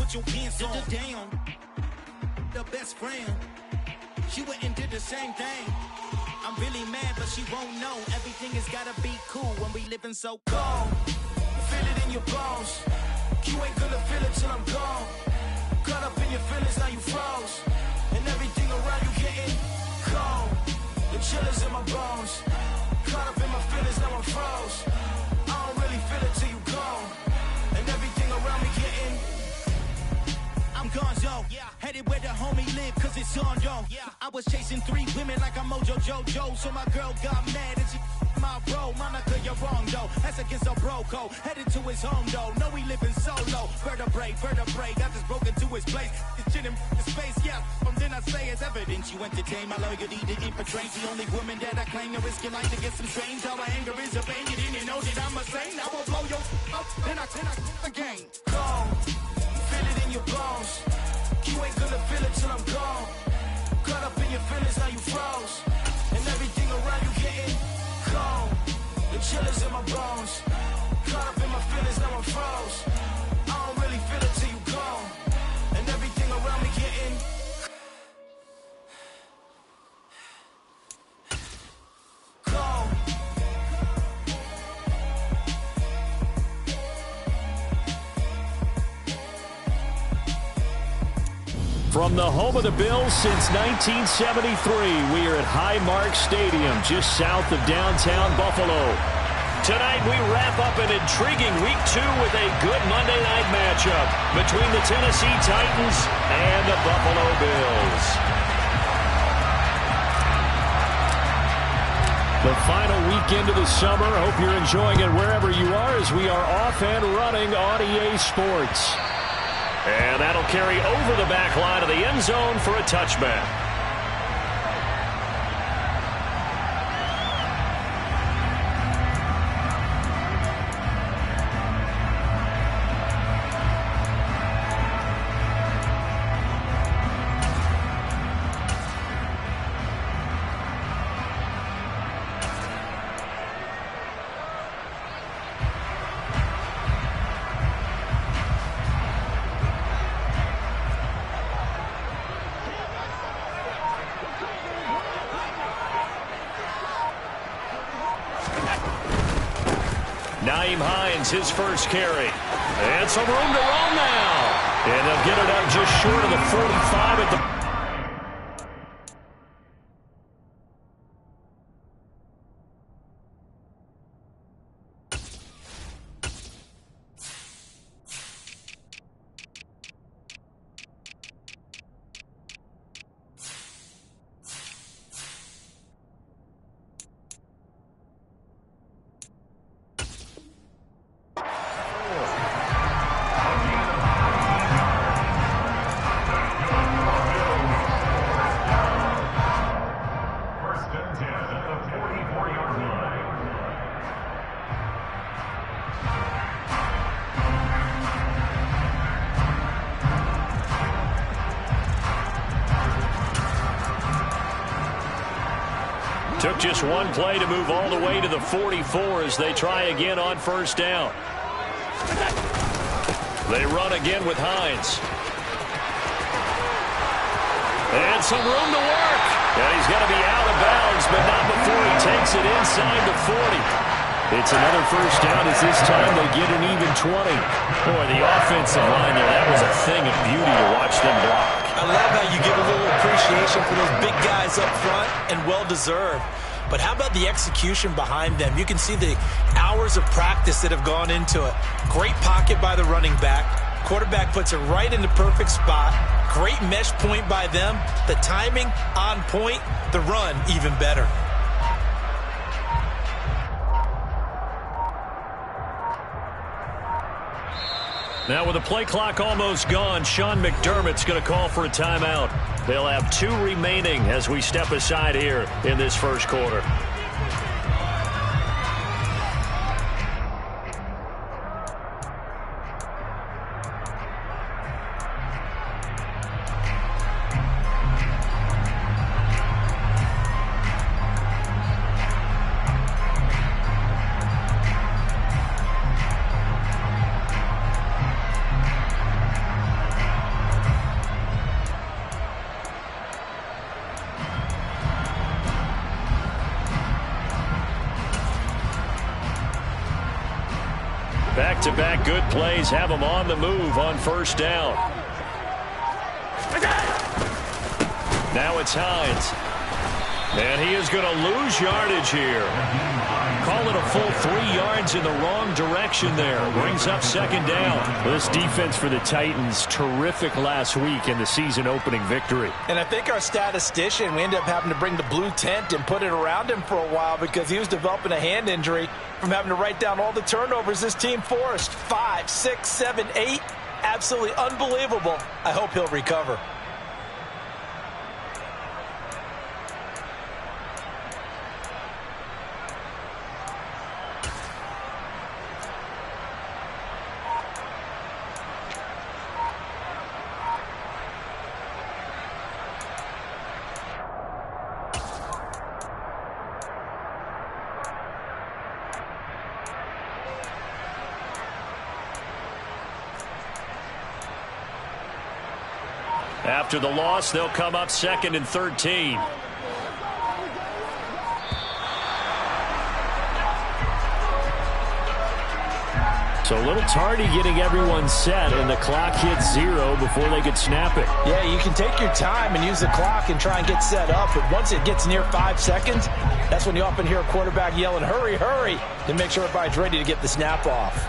put your pants on. Down, the best friend. She went and did the same thing. I'm really mad, but she won't know. Everything has gotta be cool when we living so cold. Feel it in your bones. You ain't gonna feel it till I'm gone. Caught up in your feelings, now you froze. And everything around you getting cold. The chillers in my bones. Caught up in my feelings, now I'm froze. I don't really feel it till you gone. And everything around me getting. I'm gonzo, headed where the homie live, cause it's on, yo. I was chasing 3 women like I'm Mojo Jojo, so my girl got mad and she my bro. Monica, you're wrong, though. That's against a bro code. Headed to his home, though. No, we living solo. Vertebrae, got this broken to his place. This shit in the space, yeah. From then I say it's evidence you entertain my loyalty to infiltrate. The only woman that I claim to risk your life to get some strange. All my anger is a bang. You didn't know that I'm a saint. I will blow your up, then I again. Gone. Feel it in your bones. You ain't gonna feel it till I'm gone. Caught up in your feelings, now you froze. And everything around you getting cold. The chillers in my bones. Caught up in my feelings, now I'm froze. I don't really feel it till you gone. And everything around me getting cold. From the home of the Bills since 1973, we are at Highmark Stadium, just south of downtown Buffalo. Tonight, we wrap up an intriguing Week 2 with a good Monday night matchup between the Tennessee Titans and the Buffalo Bills. The final weekend of the summer. Hope you're enjoying it wherever you are as we are off and running on EA Sports. And that'll carry over the back line of the end zone for a touchback. His first carry. And some room to roll now. And they'll get it up just short of the 45 at the... Took just one play to move all the way to the 44 as they try again on first down. They run again with Hines. And some room to work. And he's going to be out of bounds, but not before he takes it inside the 40. It's another first down as this time they get an even 20. Boy, the offensive line there, that was a thing of beauty to watch them block. I love how you give a little appreciation for those big guys up front, and well-deserved. But how about the execution behind them? You can see the hours of practice that have gone into it. Great pocket by the running back. Quarterback puts it right in the perfect spot. Great mesh point by them. The timing on point. The run even better. Now with the play clock almost gone, Sean McDermott's going to call for a timeout. They'll have 2 remaining as we step aside here in this first quarter. Back-to-back good plays have them on the move on first down. Now it's Hines. And he is going to lose yardage here. Call it a full 3 yards in the wrong direction there. Brings up second down. This defense for the Titans, terrific last week in the season-opening victory. And I think our statistician, we ended up having to bring the blue tent and put it around him for a while because he was developing a hand injury from having to write down all the turnovers this team forced. 5, 6, 7, 8. Absolutely unbelievable. I hope he'll recover. After the loss, they'll come up 2nd and 13. So a little tardy getting everyone set, and the clock hits 0 before they could snap it. Yeah, you can take your time and use the clock and try and get set up, but once it gets near 5 seconds, that's when you often hear a quarterback yelling, hurry, hurry, to make sure everybody's ready to get the snap off.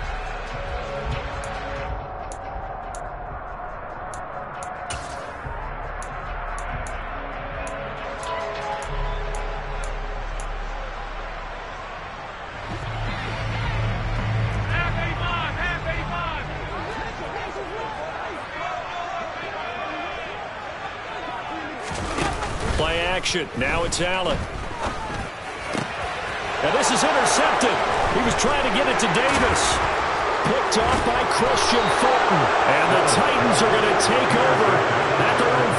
Play action. Now it's Allen. And this is intercepted. He was trying to get it to Davis. Picked off by Christian Fulton. And the Titans are going to take over at their own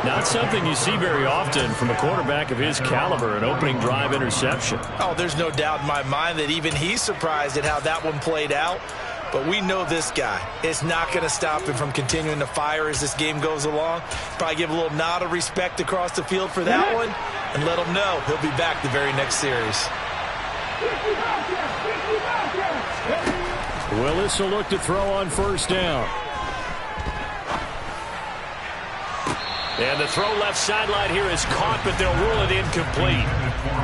41. Not something you see very often from a quarterback of his caliber, an opening drive interception. Oh, there's no doubt in my mind that even he's surprised at how that one played out. But we know this guy is not going to stop him from continuing to fire as this game goes along. Probably give a little nod of respect across the field for that one and let him know he'll be back the very next series. Willis will look to throw on first down. And the throw left sideline here is caught, but they'll rule it incomplete.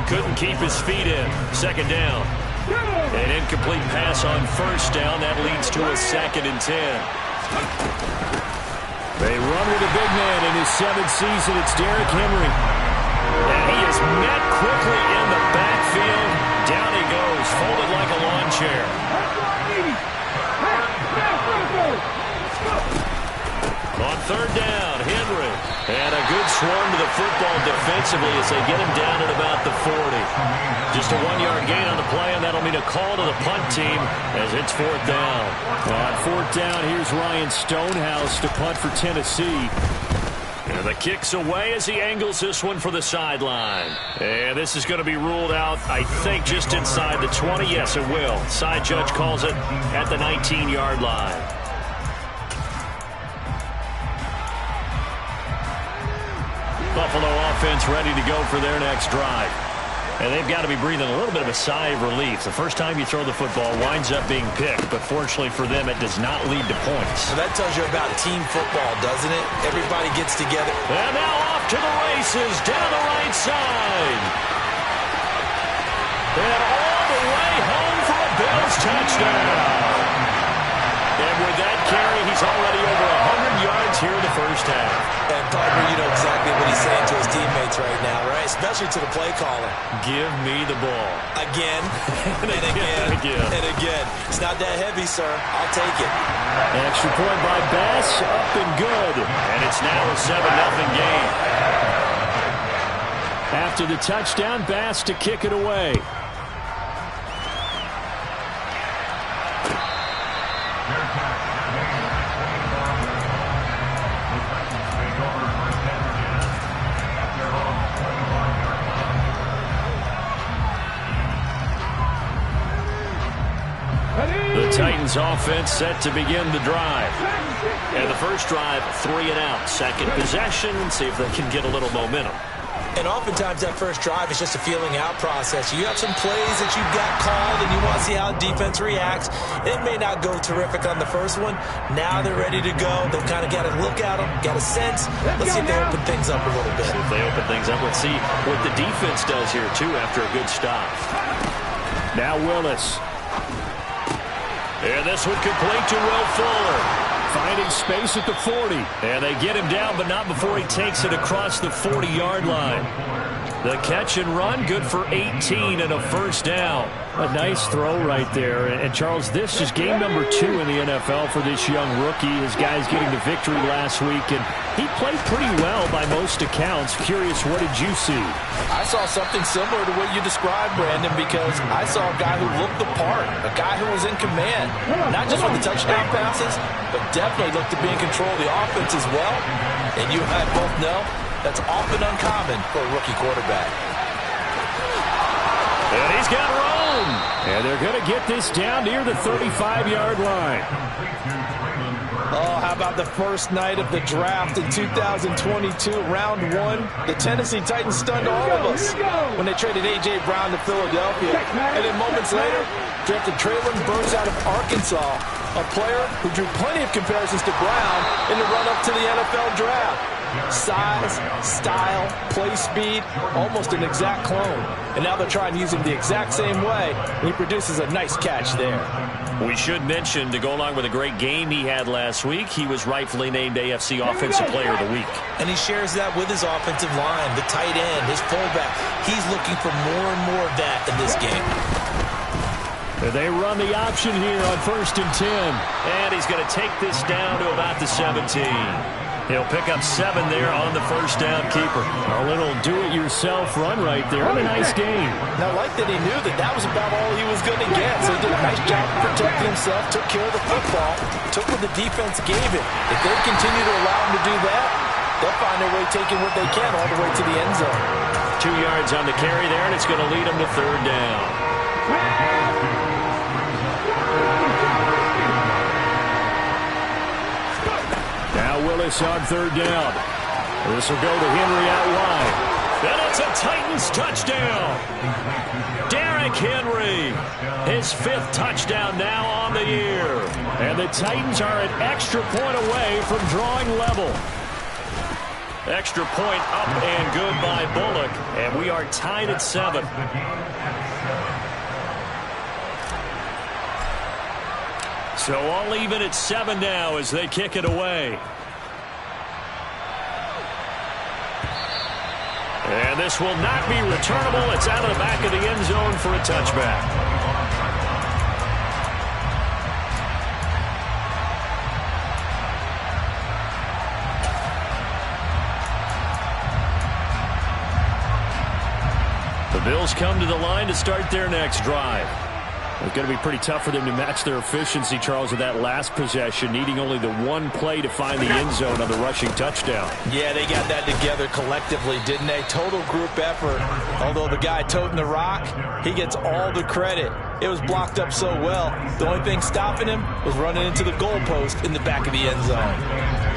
Couldn't keep his feet in. Second down. An incomplete pass on first down. That leads to a 2nd and 10. They run with a big man in his 7th season. It's Derrick Henry. And he is met quickly in the backfield. Down he goes, folded like a lawn chair. On third down, Henry. And a good swarm to the football defensively as they get him down at about the 40. Just a 1-yard gain on the play, and that'll mean a call to the punt team as it's 4th down. On 4th down, here's Ryan Stonehouse to punt for Tennessee. And the kick's away as he angles this one for the sideline. And this is going to be ruled out, I think, just inside the 20. Yes, it will. Side judge calls it at the 19-yard line. Buffalo offense ready to go for their next drive. And they've got to be breathing a little bit of a sigh of relief. The first time you throw the football winds up being picked, but fortunately for them, it does not lead to points. So that tells you about team football, doesn't it? Everybody gets together. And now off to the races down the right side. And all the way home for a Bills touchdown. And with that carry, he's already over 100 yards here in the first half. And partner, you know exactly what he's saying to his teammates right now, right? Especially to the play caller. Give me the ball. Again, and again, and again. It's not that heavy, sir. I'll take it. Extra point by Bass, up and good. And it's now a 7-0 game. After the touchdown, Bass to kick it away. The Titans offense set to begin the drive. And the first drive, 3 and out. Second possession, see if they can get a little momentum. And oftentimes that first drive is just a feeling out process. You have some plays that you've got called and you want to see how the defense reacts. It may not go terrific on the first one. Now they're ready to go. They've kind of got to look at them, got a sense. Let's see if they open things up a little bit. See if they open things up. Let's see what the defense does here, too, after a good stop. Now Willis. And this one complete to Will Fuller. Finding space at the 40. And they get him down, but not before he takes it across the 40-yard line. The catch and run, good for 18 and a first down. A nice throw right there. And, Charles, this is game number 2 in the NFL for this young rookie. His guys getting the victory last week, and he played pretty well by most accounts. Curious, what did you see? I saw something similar to what you described, Brandon, because I saw a guy who looked the part, a guy who was in command, not just with the touchdown passes, but definitely looked to be in control of the offense as well. And you and I both know that's often uncommon for a rookie quarterback. And he's got room. And they're going to get this down near the 35-yard line. Oh, how about the first night of the draft in 2022, round 1? The Tennessee Titans stunned all of us when they traded A.J. Brown to Philadelphia. And then moments later, drafted Treylon Burks out of Arkansas, a player who drew plenty of comparisons to Brown in the run-up to the NFL draft. Size, style, play speed, almost an exact clone. And now they're trying to use him the exact same way, and he produces a nice catch there. We should mention, to go along with a great game he had last week, he was rightfully named AFC Offensive Player of the Week. And he shares that with his offensive line, the tight end, his fullback. He's looking for more and more of that in this game. They run the option here on 1st and 10. And he's going to take this down to about the 17. He'll pick up 7 there on the first down keeper. A little do-it-yourself run right there. And a nice game. Now, I like that he knew that that was about all he was going to get. So he did a nice job of protecting himself, took care of the football, took what the defense gave him. If they continue to allow him to do that, they'll find their way taking what they can all the way to the end zone. 2 yards on the carry there, and it's going to lead them to 3rd down. Now Willis on 3rd down. This will go to Henry out wide. And it's a Titans touchdown. Derrick Henry, his 5th touchdown now on the year. And the Titans are an extra point away from drawing level. Extra point up and good by Bullock. And we are tied at 7. So all even at 7 now as they kick it away. And this will not be returnable. It's out of the back of the end zone for a touchback. The Bills come to the line to start their next drive. It's going to be pretty tough for them to match their efficiency, Charles, with that last possession, needing only the one play to find the end zone on the rushing touchdown. Yeah, they got that together collectively, didn't they? Total group effort. Although the guy toting the rock, he gets all the credit. It was blocked up so well. The only thing stopping him was running into the goalpost in the back of the end zone.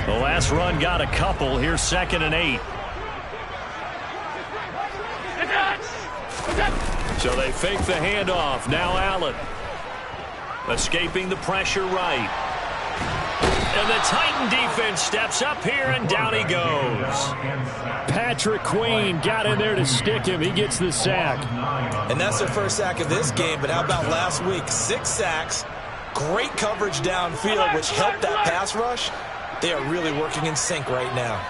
The last run got a couple. Here's 2nd and 8. So they fake the handoff. Now Allen. Escaping the pressure right. And the Titan defense steps up here, and down he goes. Patrick Queen got in there to stick him. He gets the sack. And that's their first sack of this game, but how about last week? 6 sacks, great coverage downfield, which helped that pass rush. They are really working in sync right now.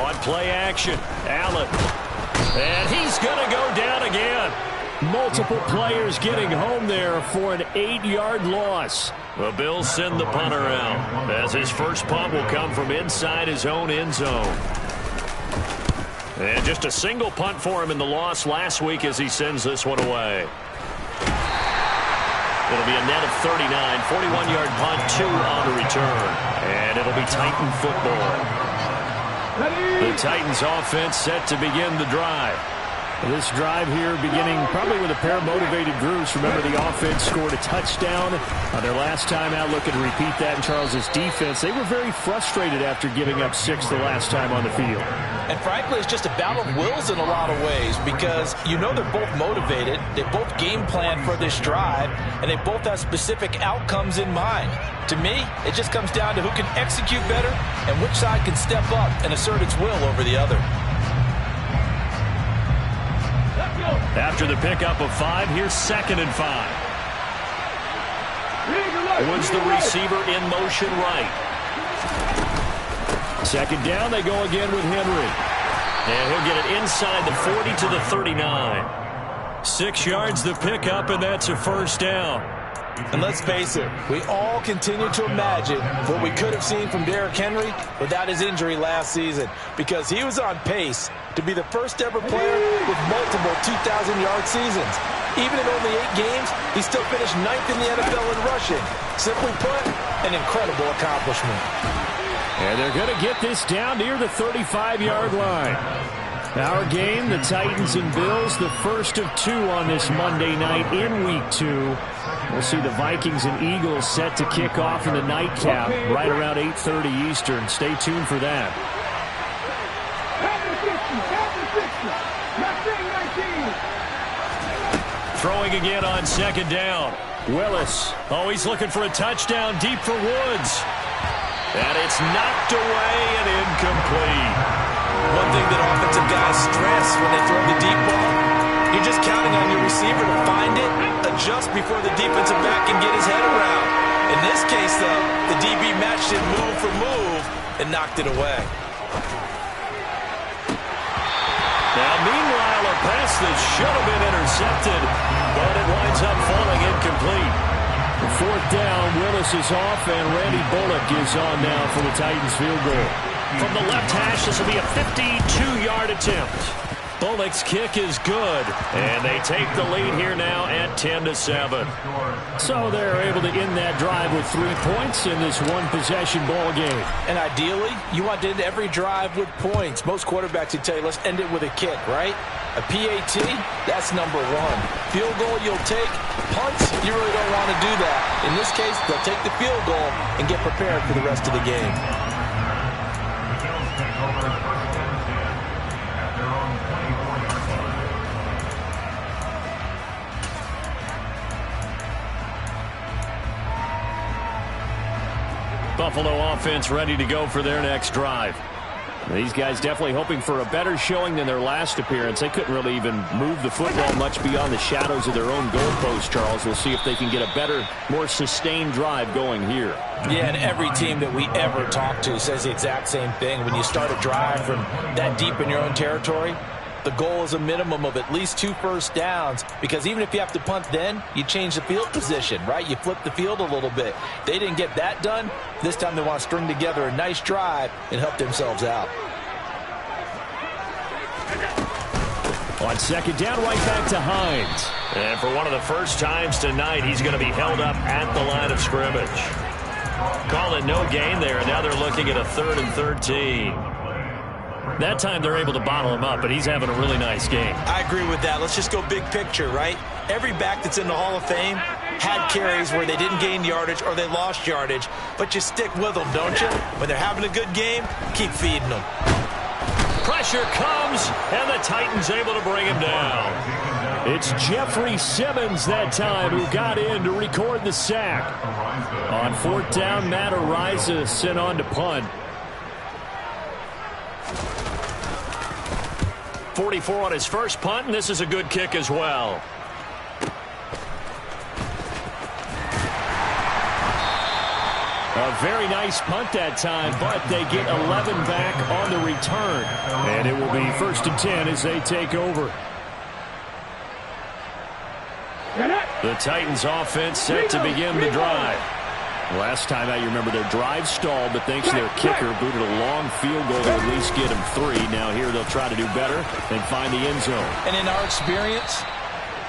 On play action, Allen. And he's going to go down again. Multiple players getting home there for an 8-yard loss. The Bills send the punter out, as his first punt will come from inside his own end zone. And just a single punt for him in the loss last week as he sends this one away. It'll be a net of 39, 41-yard punt, 2 on the return. And it'll be Titan football. The Titans offense set to begin the drive. This drive here beginning probably with a pair of motivated groups. Remember, the offense scored a touchdown their last time out. Looking to repeat that in Charles's defense. They were very frustrated after giving up 6 the last time on the field. And frankly, it's just a battle of wills in a lot of ways because you know they're both motivated. They both game plan for this drive, and they both have specific outcomes in mind. To me, it just comes down to who can execute better and which side can step up and assert its will over the other. After the pickup of 5, here's 2nd and 5. Woods the receiver in motion right. 2nd down, they go again with Henry. And he'll get it inside the 40 to the 39. 6 yards the pickup, and that's a 1st down. And let's face it, we all continue to imagine what we could have seen from Derrick Henry without his injury last season, because he was on pace to be the first ever player with multiple 2,000-yard seasons. Even in only 8 games, he still finished 9th in the NFL in rushing. Simply put, an incredible accomplishment. And they're going to get this down near the 35-yard line. Our game, the Titans and Bills, the first of 2 on this Monday night in Week 2. We'll see the Vikings and Eagles set to kick off in the nightcap right around 8:30 Eastern. Stay tuned for that. Throwing again on 2nd down. Willis. Oh, he's looking for a touchdown deep for Woods. And it's knocked away and incomplete. One thing that offensive guys stress when they throw the deep ball, you're just counting on your receiver to find it, adjust before the defensive back can get his head around. In this case, though, the DB matched it move for move and knocked it away. Now, meanwhile, a pass that should have been intercepted, but it winds up falling incomplete. 4th down, Willis is off, and Randy Bullock is on now for the Titans field goal. From the left hash, this will be a 52-yard attempt. Bullock's kick is good, and they take the lead here now at 10-7. So they're able to end that drive with 3 points in this one-possession ball game. And ideally, you want to end every drive with points. Most quarterbacks would tell you, let's end it with a kick, right? A PAT, that's number 1. Field goal you'll take. Punts, you really don't want to do that. In this case, they'll take the field goal and get prepared for the rest of the game. Buffalo offense ready to go for their next drive. These guys definitely hoping for a better showing than their last appearance. They couldn't really even move the football much beyond the shadows of their own goalpost, Charles. We'll see if they can get a better, more sustained drive going here. Yeah, and every team that we ever talk to says the exact same thing. When you start a drive from that deep in your own territory, the goal is a minimum of at least 2 first downs, because even if you have to punt then, you change the field position, right? You flip the field a little bit. They didn't get that done. This time they want to string together a nice drive and help themselves out. On 2nd down, right back to Hines. And for one of the first times tonight, he's going to be held up at the line of scrimmage. Call it no gain there, and now they're looking at a 3rd and 13. That time they're able to bottle him up, but he's having a really nice game. I agree with that. Let's just go big picture, right? Every back that's in the Hall of Fame had carries where they didn't gain yardage or they lost yardage, but you stick with them, don't you? When they're having a good game, keep feeding them. Pressure comes, and the Titans able to bring him down. It's Jeffrey Simmons that time who got in to record the sack. On 4th down, Matt Ariza sent on to punt. 44 on his first punt, and this is a good kick as well. A very nice punt that time, but they get 11 back on the return. And it will be 1st and 10 as they take over. The Titans offense set to begin the drive. Last time out, you remember their drive stalled, but thanks to their kicker, booted a long field goal to at least get them 3. Now here they'll try to do better and find the end zone. And in our experience,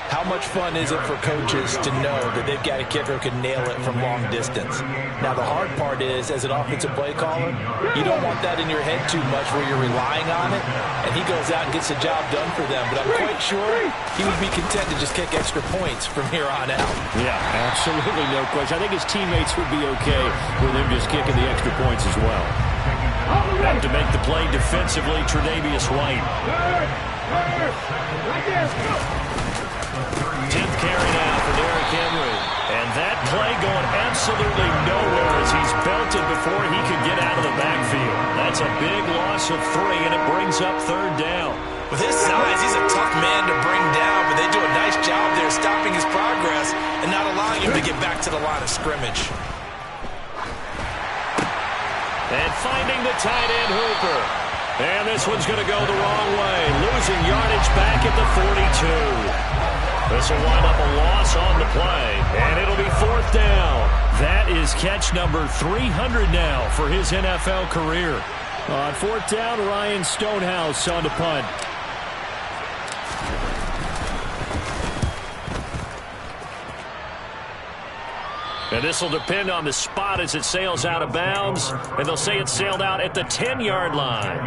How much fun is it for coaches to know that they've got a kicker who can nail it from long distance? Now, the hard part is, as an offensive play caller, you don't want that in your head too much where you're relying on it, and he goes out and gets the job done for them. But I'm quite sure he would be content to just kick extra points from here on out. Yeah, absolutely no question. I think his teammates would be okay with him just kicking the extra points as well. Back to make the play defensively, Tre'Davious White. 10th carry now for Derrick Henry. And that play going absolutely nowhere as he's belted before he could get out of the backfield. That's a big loss of 3, and it brings up 3rd down. With his size, he's a tough man to bring down, but they do a nice job there stopping his progress and not allowing him to get back to the line of scrimmage. And finding the tight end, Hooper. And this one's going to go the wrong way. Losing yardage back at the 42. This will wind up a loss on the play, and it'll be 4th down. That is catch number 300 now for his NFL career. On 4th down, Ryan Stonehouse on the punt. And this will depend on the spot as it sails out of bounds. And they'll say it sailed out at the 10-yard line.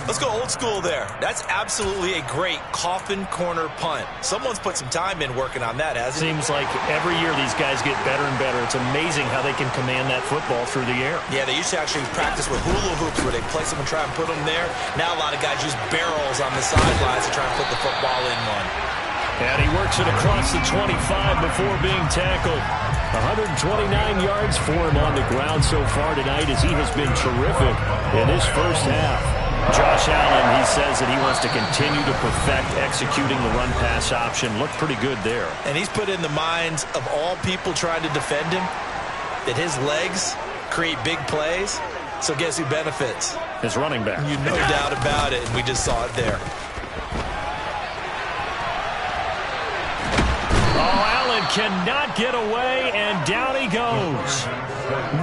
Let's go old school there. That's absolutely a great coffin corner punt. Someone's put some time in working on that, hasn't it? Seems like every year these guys get better and better. It's amazing how they can command that football through the air. Yeah, they used to actually practice with hula hoops where they place them and try and put them there. Now a lot of guys use barrels on the sidelines to try and put the football in one. And he works it across the 25 before being tackled. 129 yards for him on the ground so far tonight as he has been terrific in his first half. Josh Allen, he says that he wants to continue to perfect executing the run-pass option. Looked pretty good there. And he's put in the minds of all people trying to defend him that his legs create big plays. So guess who benefits? His running back. You no doubt about it, and we just saw it there. Cannot get away, and down he goes.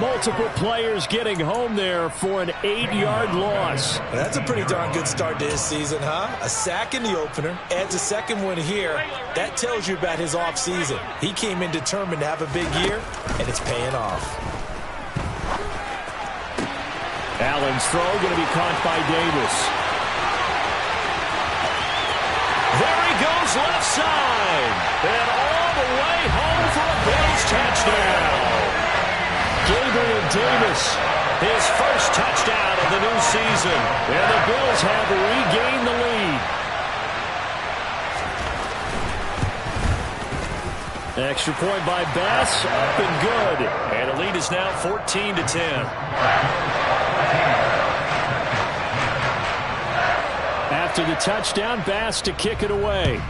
Multiple players getting home there for an 8-yard loss. That's a pretty darn good start to his season, huh? A sack in the opener, adds a second one here. That tells you about his offseason. He came in determined to have a big year, and it's paying off. Allen's throw going to be caught by Davis. There he goes left side. And all the way home for a Bills touchdown. Gabriel Davis, his first touchdown of the new season. And the Bills have regained the lead. Extra point by Bass, up and good. And the lead is now 14-10. After the touchdown, Bass to kick it away.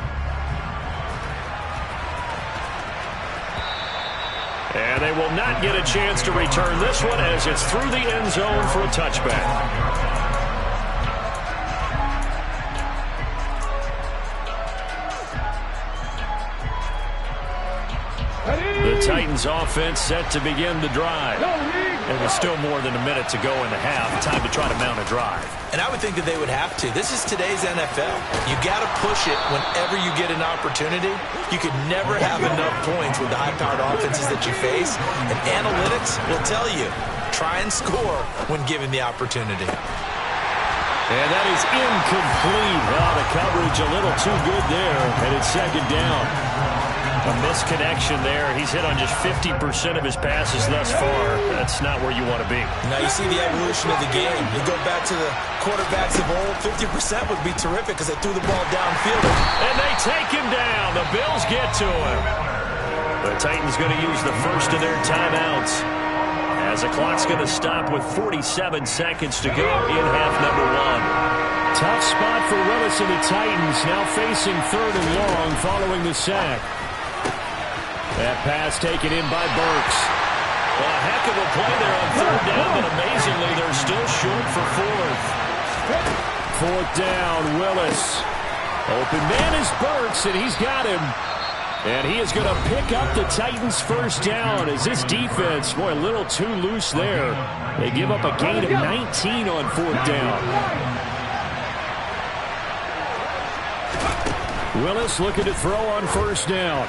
And they will not get a chance to return this one as it's through the end zone for a touchback. The Titans offense set to begin the drive. And with still more than a minute to go in the half, time to try to mount a drive. And I would think that they would have to. This is today's NFL. You got to push it whenever you get an opportunity. You could never have enough points with the high-powered offenses that you face. And analytics will tell you, try and score when given the opportunity. And that is incomplete. Oh, the coverage a little too good there. And it's second down. A misconnection there. He's hit on just 50% of his passes thus far. That's not where you want to be. Now you see the evolution of the game. You go back to the quarterbacks of old, 50% would be terrific because they threw the ball downfield. And they take him down. The Bills get to him. The Titans going to use the first of their timeouts as the clock's going to stop with 47 seconds to go in half number 1. Tough spot for Willis and the Titans, now facing 3rd and long following the sack. That pass taken in by Burks. Well, a heck of a play there on 3rd down, but amazingly, they're still short for 4th. 4th down, Willis. Open man is Burks, and he's got him. And he is going to pick up the Titans' first down as this defense, boy, a little too loose there. They give up a gain of 19 on 4th down. Willis looking to throw on first down.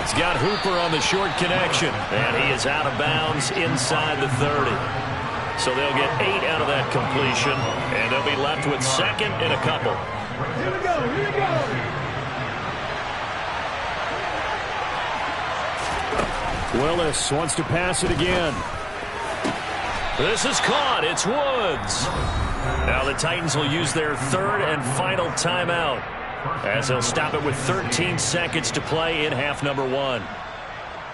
He's got Hooper on the short connection, and he is out of bounds inside the 30. So they'll get 8 out of that completion, and they'll be left with second and a couple. Here we go, here we go. Willis wants to pass it again. This is caught. It's Woods. Now the Titans will use their third and final timeout, as they'll stop it with 13 seconds to play in half number 1.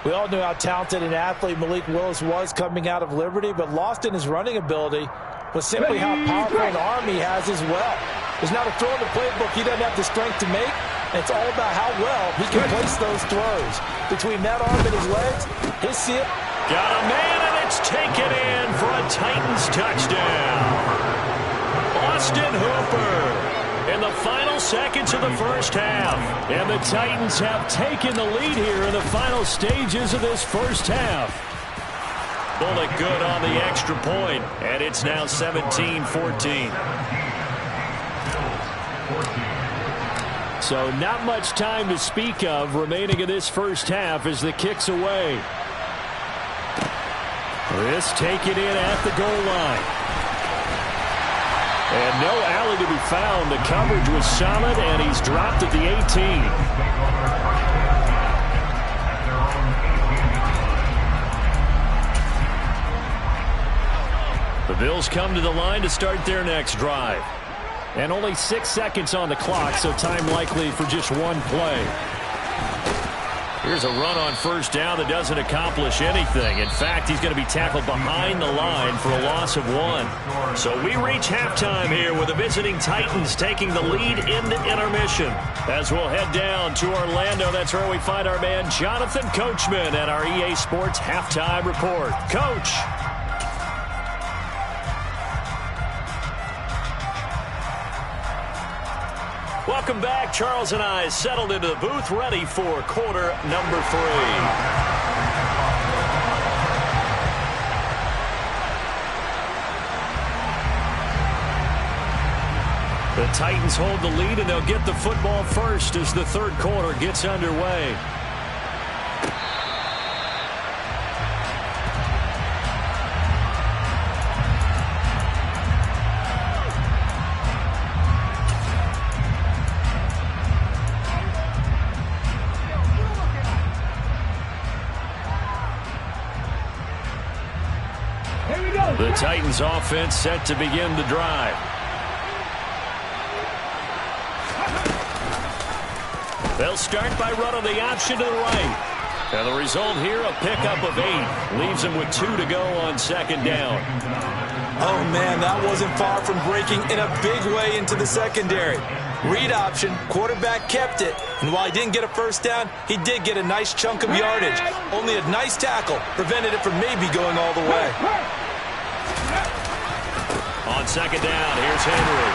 We all knew how talented an athlete Malik Willis was coming out of Liberty, but lost in his running ability was simply how powerful an arm he has as well. There's not a throw in the playbook he doesn't have the strength to make, and it's all about how well he can place those throws. Between that arm and his legs, his seal. Got a man, and it's taken in for a Titans touchdown. Austin Hooper in the final seconds of the first half. And the Titans have taken the lead here in the final stages of this first half. Bullock good on the extra point, and it's now 17-14. So not much time to speak of remaining in this first half as the kick's away. This taken in at the goal line. And no alley to be found. The coverage was solid, and he's dropped at the 18. The Bills come to the line to start their next drive. And only 6 seconds on the clock, so time likely for just one play. Here's a run on first down that doesn't accomplish anything. In fact, he's going to be tackled behind the line for a loss of 1. So we reach halftime here with the visiting Titans taking the lead into intermission. As we'll head down to Orlando, that's where we find our man Jonathan Coachman at our EA Sports Halftime Report. Coach. Welcome back. Charles and I settled into the booth, ready for quarter number 3. The Titans hold the lead, and they'll get the football first as the third quarter gets underway. The Titans offense set to begin the drive. They'll start by running the option to the right. And the result here, a pickup of 8. Leaves them with 2 to go on second down. Oh, man, that wasn't far from breaking in a big way into the secondary. Read option, quarterback kept it. And while he didn't get a first down, he did get a nice chunk of yardage. Only a nice tackle prevented it from maybe going all the way. On second down, here's Henry.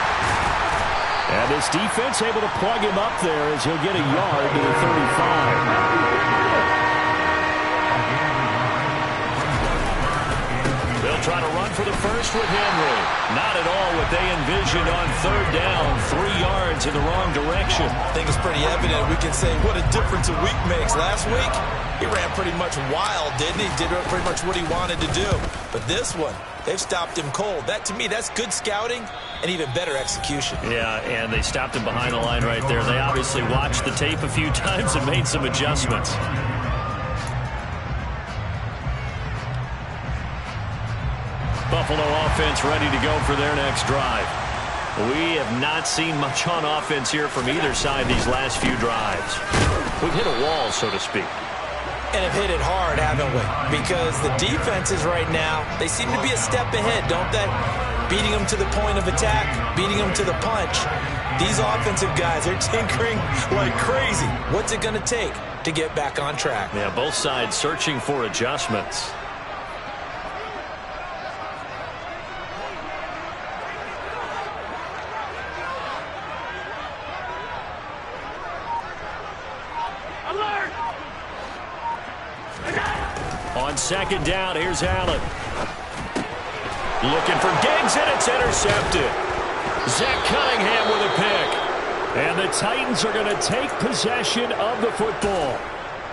And this defense able to plug him up there as he'll get a yard to the 35. They'll try to run for the first with Henry. Not at all what they envisioned on third down. 3 yards in the wrong direction. I think it's pretty evident. We can say what a difference a week makes. Last week, he ran pretty much wild, didn't he? Did pretty much what he wanted to do. But this one, they've stopped him cold. That, to me, that's good scouting and even better execution. Yeah, and they stopped him behind the line right there. They obviously watched the tape a few times and made some adjustments. Buffalo offense ready to go for their next drive. We have not seen much on offense here from either side these last few drives. We've hit a wall, so to speak. And have hit it hard, haven't we? Because the defenses right now, they seem to be a step ahead, don't they? Beating them to the point of attack, beating them to the punch. These offensive guys are tinkering like crazy. What's it going to take to get back on track? Yeah, both sides searching for adjustments. On second down, here's Allen. Looking for Diggs, and it's intercepted. Zach Cunningham with a pick. And the Titans are going to take possession of the football.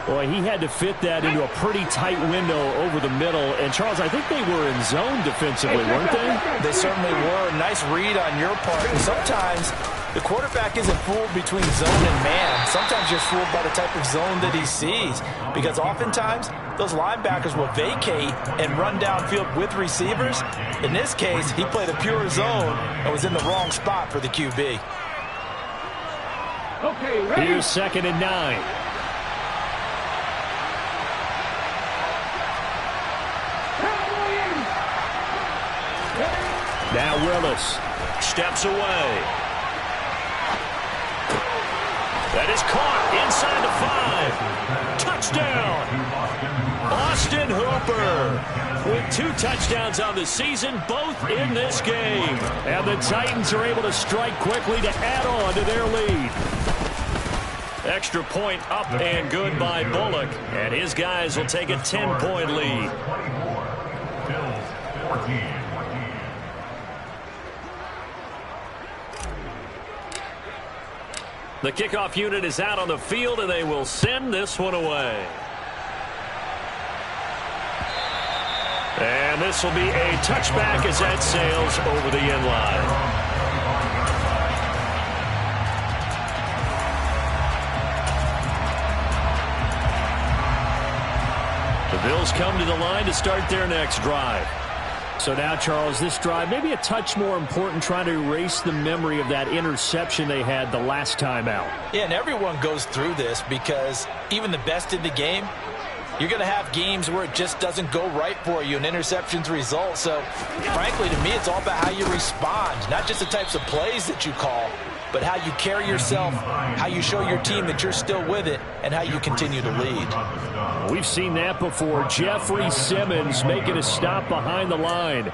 Boy, he had to fit that into a pretty tight window over the middle. And, Charles, I think they were in zone defensively, weren't they? They certainly were. Nice read on your part. And sometimes the quarterback isn't fooled between zone and man. Sometimes you're fooled by the type of zone that he sees. Because oftentimes, those linebackers will vacate and run downfield with receivers. In this case, he played a pure zone and was in the wrong spot for the QB. Okay, ready? Here's 2nd and 9. Now Willis steps away. That is caught inside the 5. Touchdown! Austin Hooper with 2 touchdowns on the season, both in this game. And the Titans are able to strike quickly to add on to their lead. Extra point up and good by Bullock. And his guys will take a 10-point lead. The kickoff unit is out on the field, and they will send this one away. And this will be a touchback as that sails over the end line. The Bills come to the line to start their next drive. So now, Charles, this drive maybe a touch more important, trying to erase the memory of that interception they had the last time out. Yeah, and everyone goes through this because even the best in the game, you're going to have games where it just doesn't go right for you and interceptions result. So, frankly, to me, it's all about how you respond, not just the types of plays that you call, but how you carry yourself, how you show your team that you're still with it, and how you continue to lead. We've seen that before. Jeffrey Simmons making a stop behind the line.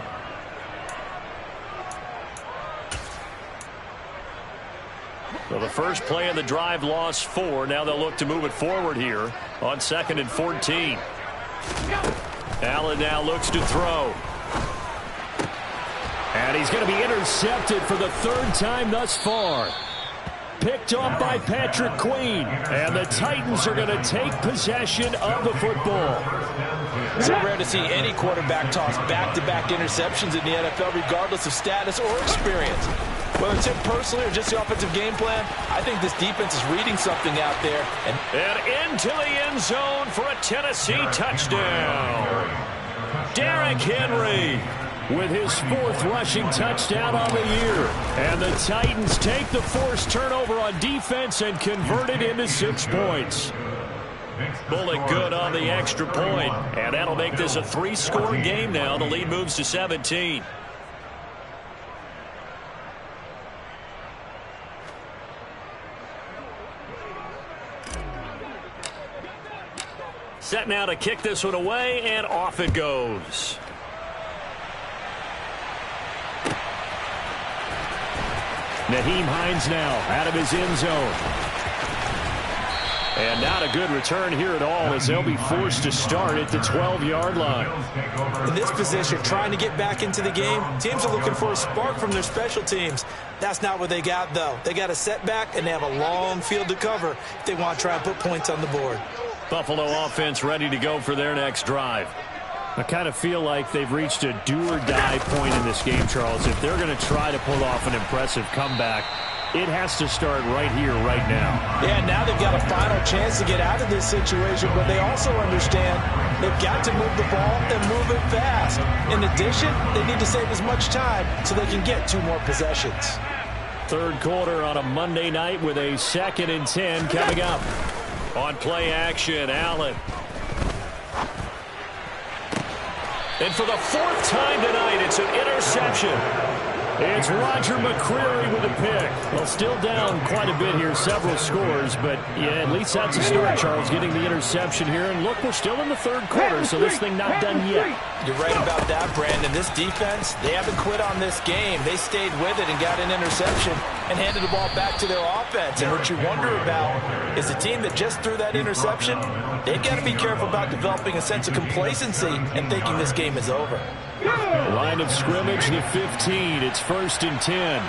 So the first play of the drive lost 4. Now they'll look to move it forward here on 2nd and 14. Allen now looks to throw. And he's going to be intercepted for the 3rd time thus far. Picked up by Patrick Queen. And the Titans are going to take possession of the football. It's rare to see any quarterback toss back-to-back interceptions in the NFL, regardless of status or experience. Whether it's him personally or just the offensive game plan, I think this defense is reading something out there. And into the end zone for a Tennessee touchdown. Derrick Henry with his 4th rushing touchdown on the year. And the Titans take the forced turnover on defense and convert it into 6 points. Bullock good on the extra point. And that'll make this a 3-score game now. The lead moves to 17. Set now to kick this one away, and off it goes. Nyheim Hines now out of his end zone. And not a good return here at all, as they'll be forced to start at the 12-yard line. In this position, trying to get back into the game, teams are looking for a spark from their special teams. That's not what they got, though. They got a setback, and they have a long field to cover if they want to try and put points on the board. Buffalo offense ready to go for their next drive. I kind of feel like they've reached a do-or-die point in this game, Charles. If they're going to try to pull off an impressive comeback, it has to start right here, right now. Yeah, now they've got a final chance to get out of this situation, but they also understand they've got to move the ball and move it fast. In addition, they need to save as much time so they can get 2 more possessions. 3rd quarter on a Monday night with a 2nd and 10 coming up. On play action, Allen. And for the 4th time tonight, it's an interception. It's Roger McCreary with a pick. Well, still down quite a bit here, several scores, but yeah, at least that's a start, Charles, getting the interception here. And look, we're still in the 3rd quarter, so this thing not done yet. You're right about that, Brandon. This defense, they haven't quit on this game. They stayed with it and got an interception and handed the ball back to their offense. And what you wonder about is the team that just threw that interception, they've got to be careful about developing a sense of complacency and thinking this game is over. Line of scrimmage, the 15. It's 1st and 10.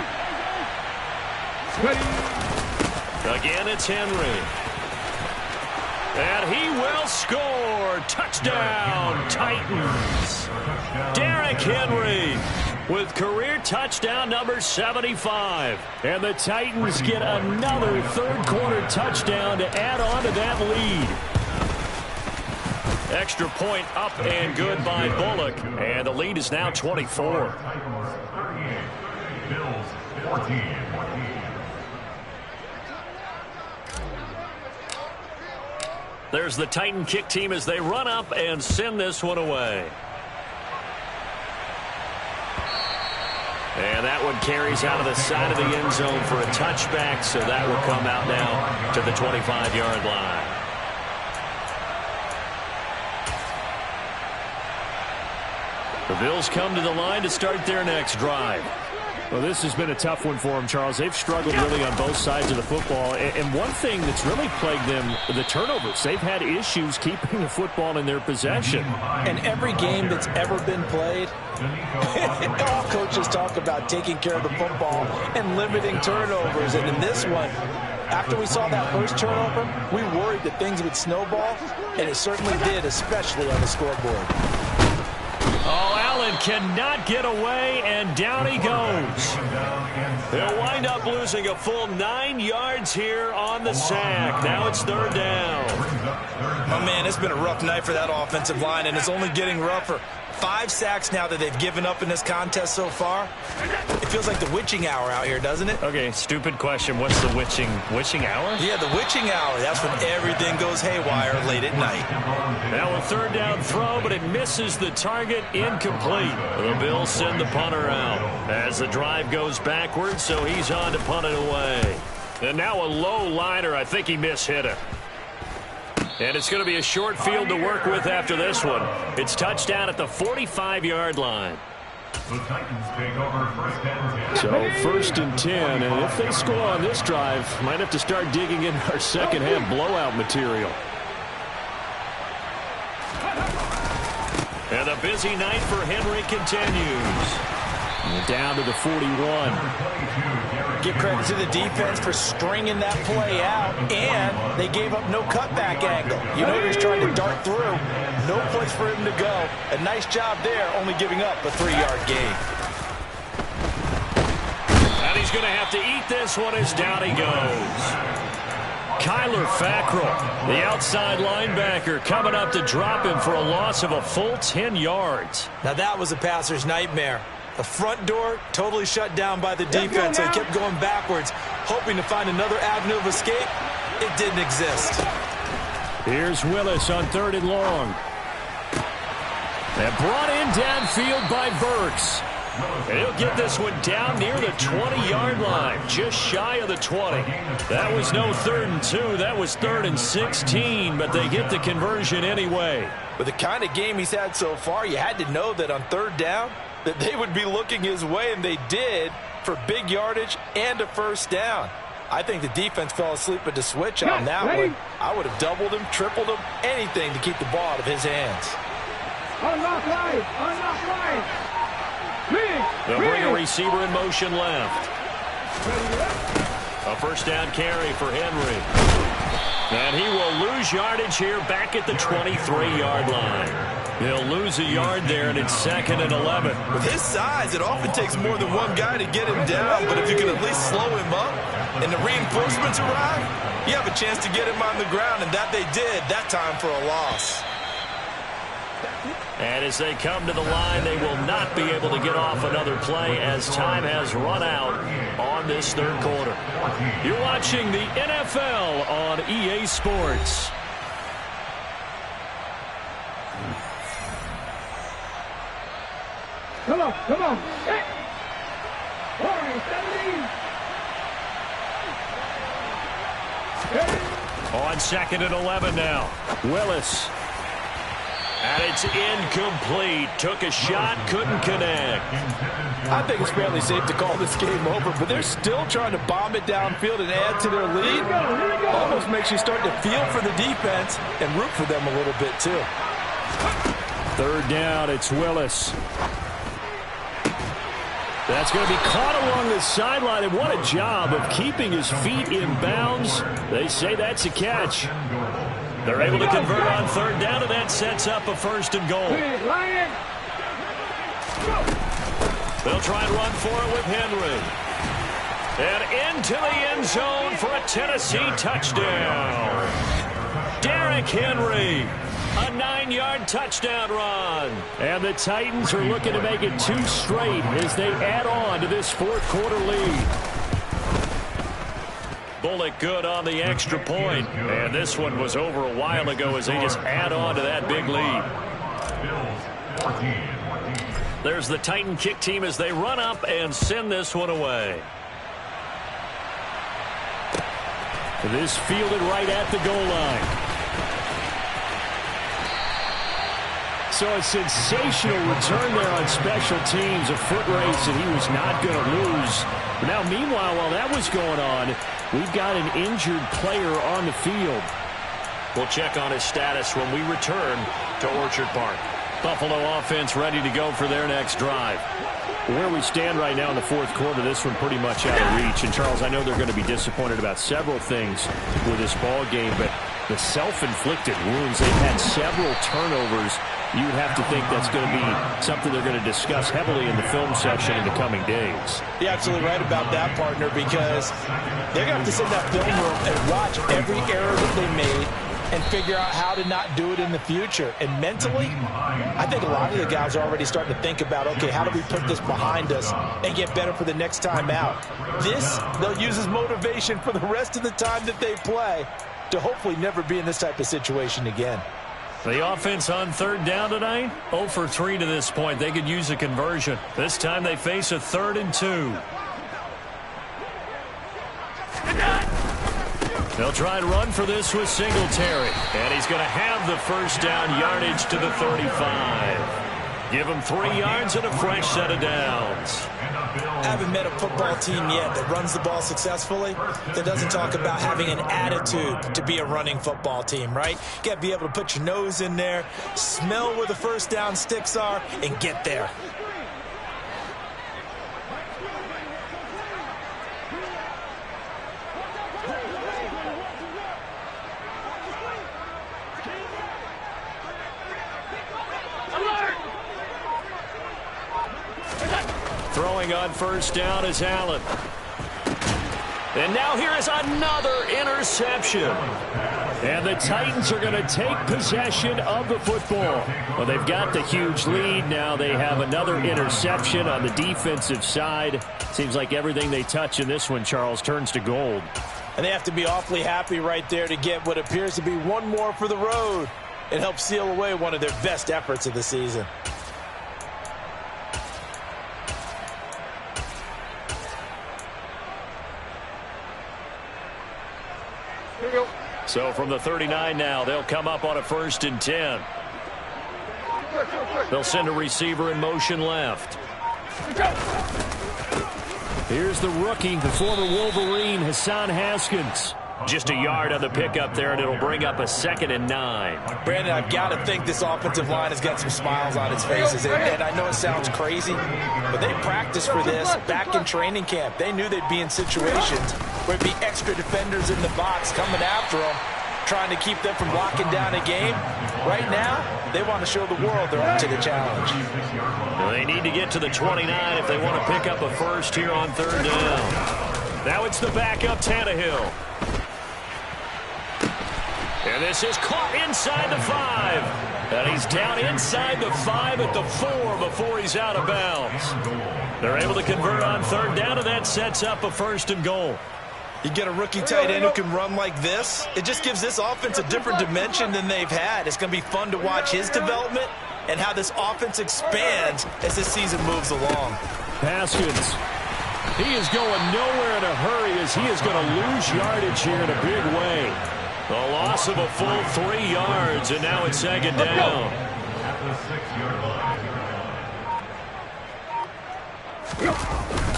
Again, it's Henry. And he will score. Touchdown, Titans. Derrick Henry with career touchdown number 75. And the Titans get another third-quarter touchdown to add on to that lead. Extra point up and good by Bullock. And the lead is now 24. Bills 14. There's the Titan kick team as they run up and send this one away. And that one carries out of the side of the end zone for a touchback, so that will come out now to the 25-yard line. The Bills come to the line to start their next drive. Well, this has been a tough one for them, Charles. They've struggled really on both sides of the football. And one thing that's really plagued them, the turnovers. They've had issues keeping the football in their possession. And every game that's ever been played, all coaches talk about taking care of the football and limiting turnovers. And in this one, after we saw that first turnover, we worried that things would snowball, and it certainly did, especially on the scoreboard. Oh, Allen cannot get away, and down he goes. They'll wind up losing a full 9 yards here on the sack. Now it's third down. Oh, man, it's been a rough night for that offensive line, and it's only getting rougher. 5 sacks now that they've given up in this contest so far. It feels like the witching hour out here, doesn't it? Okay, stupid question. What's the witching hour? Yeah, the witching hour. That's when everything goes haywire late at night. Now a third down throw, but it misses the target. Incomplete. The Bills send the punter out as the drive goes backwards, so he's on to punt it away. And now a low liner. I think he mishit it. And it's going to be a short field to work with after this one. It's touchdown at the 45-yard line. The Titans take over first and 10. So first and 10, and if they score on this drive, might have to start digging in our second-half blowout material. And a busy night for Henry continues. Down to the 41. Give credit to the defense for stringing that play out, and they gave up no cutback angle. You know he's trying to dart through. No place for him to go. A nice job there, only giving up a 3-yard gain. And he's going to have to eat this one as down he goes. Kyler Fackrell, the outside linebacker, coming up to drop him for a loss of a full 10 yards. Now that was a passer's nightmare. The front door totally shut down by the defense, so he kept going backwards, hoping to find another avenue of escape. It didn't exist. Here's Willis on 3rd and long. And brought in downfield by Burks. And he'll get this one down near the 20-yard line, just shy of the 20. That was no 3rd and 2. That was 3rd and 16, but they get the conversion anyway. With the kind of game he's had so far, you had to know that on 3rd down, that they would be looking his way, and they did, for big yardage and a first down. I think the defense fell asleep at the switch on that one. I would have doubled him, tripled him, anything to keep the ball out of his hands. Unlock line! Unlock line! They'll bring a receiver in motion left. A first down carry for Henry. And he will lose yardage here back at the 23-yard line. He'll lose a yard there, and it's 2nd and 11. With his size, it often takes more than one guy to get him down, but if you can at least slow him up and the reinforcements arrive, you have a chance to get him on the ground, and that they did, that time for a loss. And as they come to the line, they will not be able to get off another play as time has run out on this 3rd quarter. You're watching the NFL on EA Sports. Come on, come on. Hey. 17. On 2nd and 11 now. Willis. And it's incomplete. Took a shot, couldn't connect. I think it's fairly safe to call this game over, but they're still trying to bomb it downfield and add to their lead. Almost makes you start to feel for the defense and root for them a little bit too. 3rd down, it's Willis. That's going to be caught along the sideline, and what a job of keeping his feet in bounds. They say that's a catch. They're able to convert on third down, and that sets up a first and goal. They'll try and run for it with Henry. And into the end zone for a Tennessee touchdown. Derrick Henry, a 9-yard touchdown run. And the Titans are looking to make it 2 straight as they add on to this fourth-quarter lead. Bullock good on the extra point. And this one was over a while ago as they just add on to that big lead. There's the Titan kick team as they run up and send this one away. This fielded right at the goal line. So a sensational return there on special teams, a foot race that he was not going to lose. But now, meanwhile, while that was going on, we've got an injured player on the field. We'll check on his status when we return to Orchard Park. Buffalo offense ready to go for their next drive. Where we stand right now in the fourth quarter, this one pretty much out of reach. And, Charles, I know they're going to be disappointed about several things with this ball game, but the self-inflicted wounds, they've had several turnovers. You would have to think that's going to be something they're going to discuss heavily in the film section in the coming days. You're absolutely right about that, partner, because they're going to have to sit in that film room and watch every error that they made and figure out how to not do it in the future. And mentally, I think a lot of the guys are already starting to think about, okay, how do we put this behind us and get better for the next time out? This, they'll use as motivation for the rest of the time that they play to hopefully never be in this type of situation again. The offense on third down tonight, 0 for 3 to this point. They could use a conversion. This time they face a 3rd and 2. They'll try and run for this with Singletary. And he's going to have the first down yardage to the 35. Give him 3 yards and a fresh set of downs. I haven't met a football team yet that runs the ball successfully that doesn't talk about having an attitude to be a running football team, right? You got to be able to put your nose in there, smell where the first down sticks are, and get there. Throwing on first down is Allen. And now here is another interception. And the Titans are going to take possession of the football. Well, they've got the huge lead. Now they have another interception on the defensive side. Seems like everything they touch in this one, Charles, turns to gold. And they have to be awfully happy right there to get what appears to be one more for the road. It helps seal away one of their best efforts of the season. So from the 39 now, they'll come up on a 1st and 10. They'll send a receiver in motion left. Here's the rookie, the former Wolverine, Hassan Haskins. Just a yard on the pickup there, and it'll bring up a 2nd and 9. Brandon, I've got to think this offensive line has got some smiles on its faces. And I know it sounds crazy, but they practiced for this back in training camp. They knew they'd be in situations where it'd be extra defenders in the box coming after them, trying to keep them from locking down a game. Right now, they want to show the world they're up to the challenge. Well, they need to get to the 29 if they want to pick up a first here on 3rd down. Now it's the backup Tannehill. And this is caught inside the 5. And he's down inside the 5 at the 4 before he's out of bounds. They're able to convert on 3rd down, and that sets up a 1st and goal. You get a rookie tight end who can run like this, it just gives this offense a different dimension than they've had. It's going to be fun to watch his development and how this offense expands as this season moves along. Haskins. He is going nowhere in a hurry as he is going to lose yardage here in a big way. The loss of a full 3 yards, and now it's 2nd down.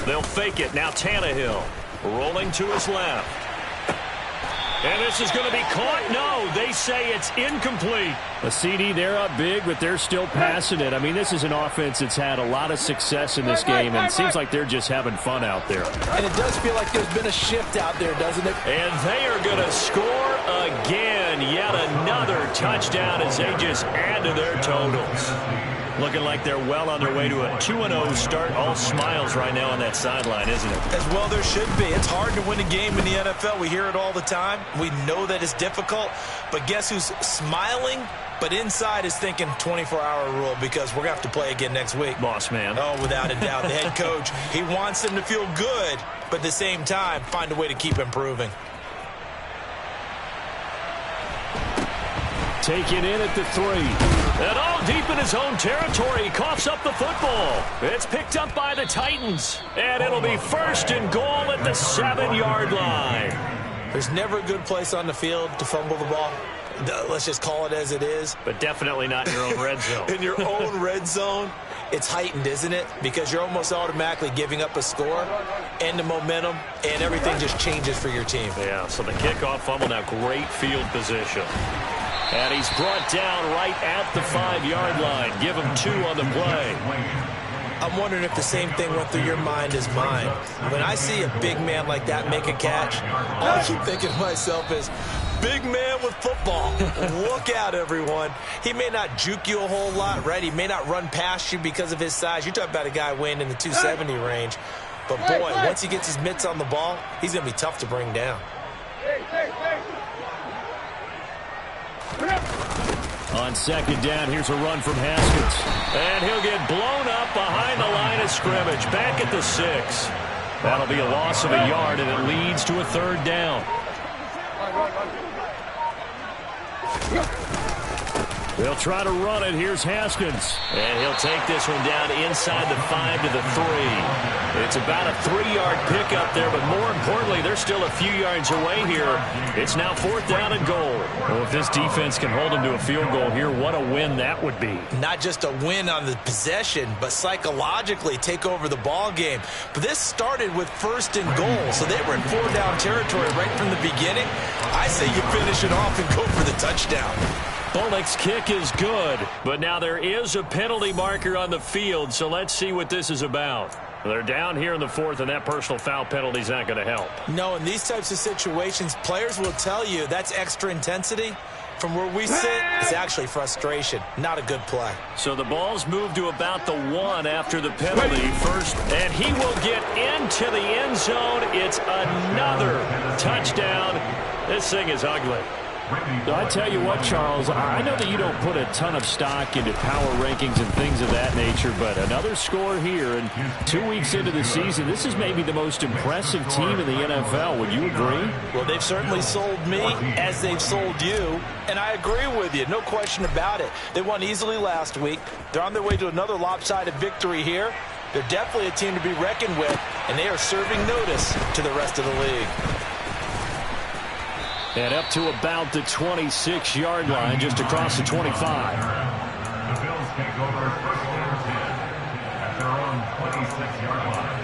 They'll fake it. Now Tannehill rolling to his left. And this is going to be caught. No, they say it's incomplete. A CD, they're up big, but they're still passing it. I mean, this is an offense that's had a lot of success in this game, and it seems like they're just having fun out there. And it does feel like there's been a shift out there, doesn't it? And they are going to score again. Yet another touchdown as they just add to their totals. Looking like they're well on their way to a 2-0 start. All smiles right now on that sideline, isn't it? As well there should be. It's hard to win a game in the NFL. We hear it all the time. We know that it's difficult. But guess who's smiling? But inside is thinking 24-hour rule because we're going to have to play again next week. Boss man. Oh, without a doubt. The head coach, he wants them to feel good, but at the same time, find a way to keep improving. Taken in at the 3. And all deep in his own territory. He coughs up the football. It's picked up by the Titans. And it'll be 1st and goal at the 7-yard line. There's never a good place on the field to fumble the ball. Let's just call it as it is. But definitely not in your own red zone. In your own red zone, it's heightened, isn't it? Because you're almost automatically giving up a score and the momentum, and everything just changes for your team. Yeah, so the kickoff fumble, now great field position. And he's brought down right at the 5-yard line. Give him 2 on the play. I'm wondering if the same thing went through your mind as mine. When I see a big man like that make a catch, all I keep thinking to myself is, big man with football. Look out, everyone. He may not juke you a whole lot, right? He may not run past you because of his size. You're talking about a guy weighing in the 270 range. But, boy, once he gets his mitts on the ball, he's going to be tough to bring down. On 2nd down, here's a run from Haskins. And he'll get blown up behind the line of scrimmage. Back at the 6. That'll be a loss of a yard, and it leads to a 3rd down. They'll try to run it. Here's Haskins. And he'll take this one down inside the 5 to the 3. It's about a 3-yard pickup there, but more importantly, they're still a few yards away here. It's now 4th down and goal. Well, if this defense can hold them to a field goal here, what a win that would be. Not just a win on the possession, but psychologically take over the ball game. But this started with 1st and goal, so they were in 4-down territory right from the beginning. I say you finish it off and go for the touchdown. Bullock's kick is good, but now there is a penalty marker on the field, so let's see what this is about. They're down here in the 4th, and that personal foul penalty is not going to help. No, in these types of situations, players will tell you that's extra intensity. From where we sit, it's actually frustration. Not a good play. So the ball's moved to about the 1 after the penalty. First, and he will get into the end zone. It's another touchdown. This thing is ugly. I tell you what, Charles, I know that you don't put a ton of stock into power rankings and things of that nature, but another score here, and 2 weeks into the season, this is maybe the most impressive team in the NFL. Would you agree? Well, they've certainly sold me as they've sold you, and I agree with you. No question about it. They won easily last week. They're on their way to another lopsided victory here. They're definitely a team to be reckoned with, and they are serving notice to the rest of the league. And up to about the 26-yard line, just across the 25. The Bills take over 1st and 10 at their own 26-yard line.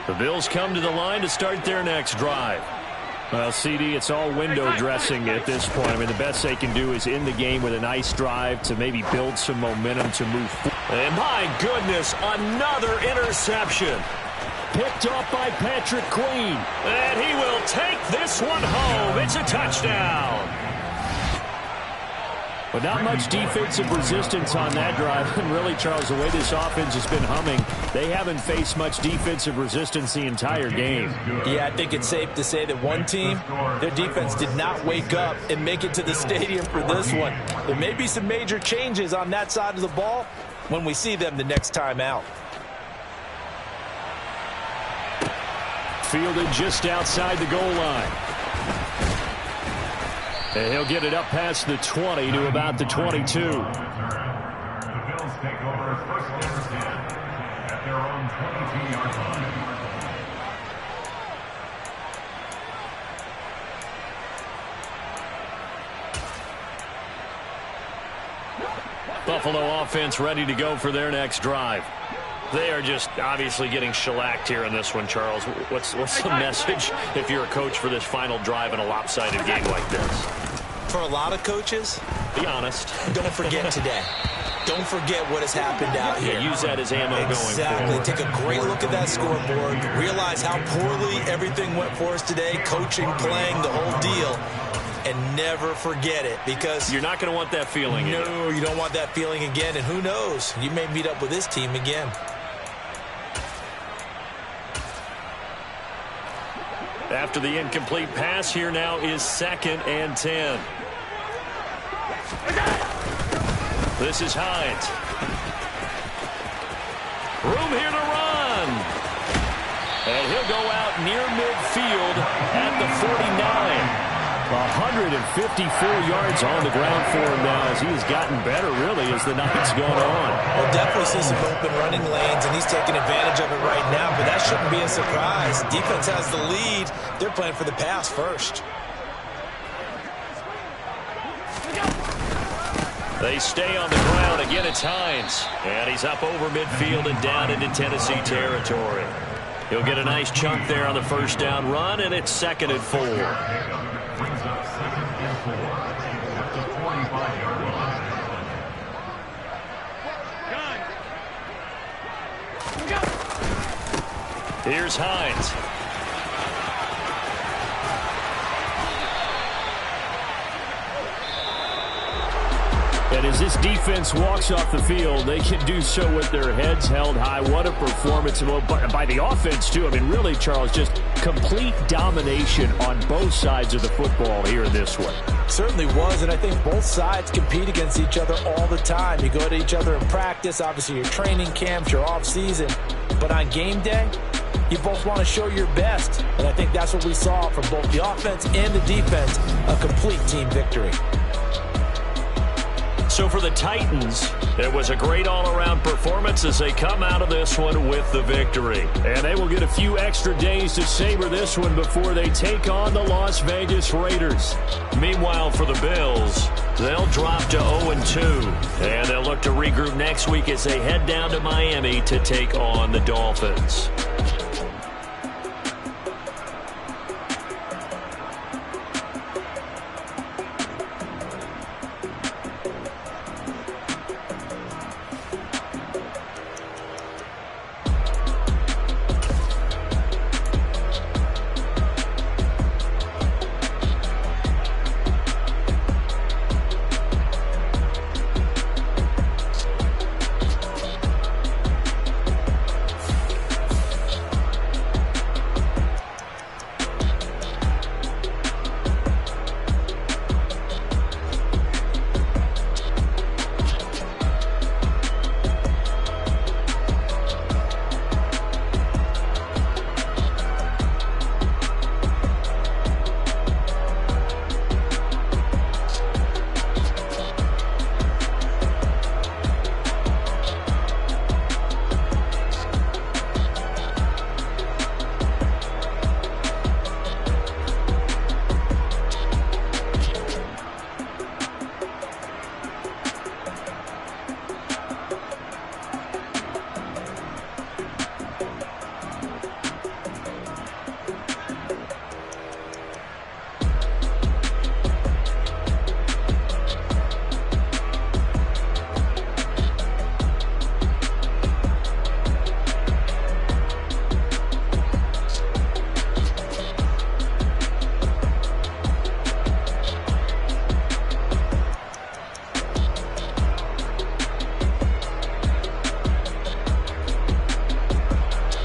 The Bills come to the line to start their next drive. Well, CD, it's all window dressing at this point. I mean, the best they can do is end the game with a nice drive to maybe build some momentum to move forward. And my goodness, another interception. Picked off by Patrick Queen. And he will take this one home. It's a touchdown. But not much defensive resistance on that drive. And really, Charles, the way this offense has been humming, they haven't faced much defensive resistance the entire game. Yeah, I think it's safe to say that one team, their defense did not wake up and make it to the stadium for this one. There may be some major changes on that side of the ball when we see them the next time out. Fielded just outside the goal line. And he'll get it up past the 20 to about the 22. The Bills take over 1st and 10 at their own 22-yard line. Buffalo offense ready to go for their next drive. They are just obviously getting shellacked here in this one, Charles. What's the message if you're a coach for this final drive in a lopsided game like this? For a lot of coaches, be honest. Don't forget today. Don't forget what has happened out here. Yeah, use that as ammo going forward. Exactly. Take a great look at that scoreboard. Realize how poorly everything went for us today. Coaching, playing, the whole deal. And never forget it, because you're not going to want that feeling again. No, you don't want that feeling again. And who knows? You may meet up with this team again. After the incomplete pass, here now is 2nd and 10. This is Hines. Room here to run. And he'll go out near midfield at the 49. 154 yards on the ground for him now as he's gotten better, really, as the night's gone on. We'll definitely see some open running lanes, and he's taking advantage of it right now, but that shouldn't be a surprise. Defense has the lead. They're playing for the pass first. They stay on the ground. Again, it's Hines. And he's up over midfield and down into Tennessee territory. He'll get a nice chunk there on the first down run, and it's 2nd and 4. Brings up 2nd and 4 at the 45-yard line. Here's Hines. And as this defense walks off the field, they can do so with their heads held high. What a performance by the offense, too. I mean, really, Charles, just complete domination on both sides of the football here in this one. Certainly was, and I think both sides compete against each other all the time. You go to each other in practice, obviously your training camps, your off-season. But on game day, you both want to show your best. And I think that's what we saw from both the offense and the defense, a complete team victory. So for the Titans, it was a great all-around performance as they come out of this one with the victory. And they will get a few extra days to savor this one before they take on the Las Vegas Raiders. Meanwhile, for the Bills, they'll drop to 0-2. And they'll look to regroup next week as they head down to Miami to take on the Dolphins.